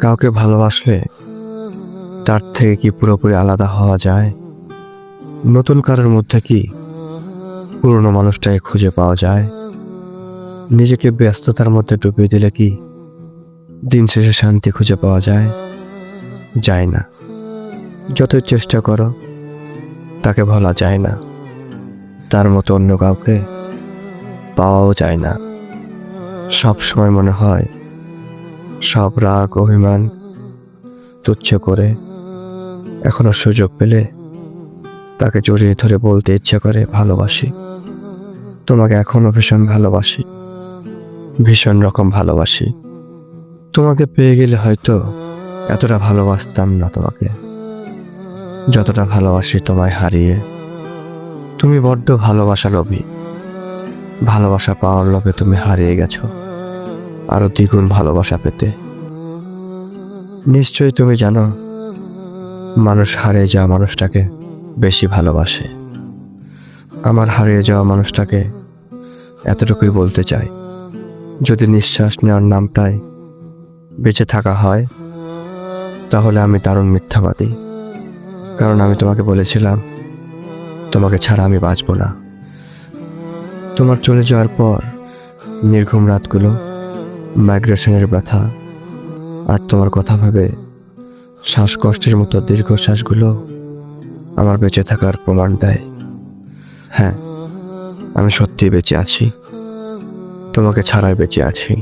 কাউকে ভালোবাসলে তার থেকে কি পুরোপুরি আলাদা হওয়া যায়? নতুন কারোর মধ্যে কি পুরনো মানুষটাকে খুঁজে পাওয়া যায়? নিজেকে ব্যস্ততার মধ্যে ডুবিয়ে দিলে কি দিন শেষে শান্তি খুঁজে পাওয়া যায়? যায় না। যতই চেষ্টা করো তাকে ভোলা যায় না, তার মতো অন্য কাউকে পাওয়াও যায় না। সব সময় মনে হয় সব রাগ অভিমান তুচ্ছ করে এখনো সুযোগ পেলে তাকে জড়িয়ে ধরে বলতে ইচ্ছে করে ভালোবাসি, তোমাকে এখনো ভীষণ ভালোবাসি, ভীষণ রকম ভালোবাসি। তোমাকে পেয়ে গেলে হয়তো এতটা ভালোবাসতাম না তোমাকে, যতটা ভালোবাসি তোমায় হারিয়ে। তুমি বড্ড ভালোবাসা লোভী, ভালোবাসা পাওয়ার লোভে তুমি হারিয়ে গেছো আরো দ্বিগুণ ভালোবাসা পেতে। নিশ্চয়ই তুমি জানো মানুষ হারিয়ে যাওয়া মানুষটাকে বেশি ভালোবাসে। আমার হারিয়ে যাওয়া মানুষটাকে এতটুকুই বলতে চাই, যদি নিঃশ্বাস নেওয়ার নামটায় বেঁচে থাকা হয় তাহলে আমি দারুণ মিথ্যাবাদী। কারণ আমি তোমাকে বলেছিলাম তোমাকে ছাড়া আমি বাঁচব না। তোমার চলে যাওয়ার পর নির্ঘুম রাতগুলো, মাইগ্রেশনের ব্যথা আর তোমার কথা ভেবে শ্বাসকষ্টের মতো দীর্ঘশ্বাসগুলো আমার বেঁচে থাকার প্রমাণ দেয়। হ্যাঁ, আমি সত্যিই বেঁচে আছি, তোমাকে ছাড়াই বেঁচে আছি।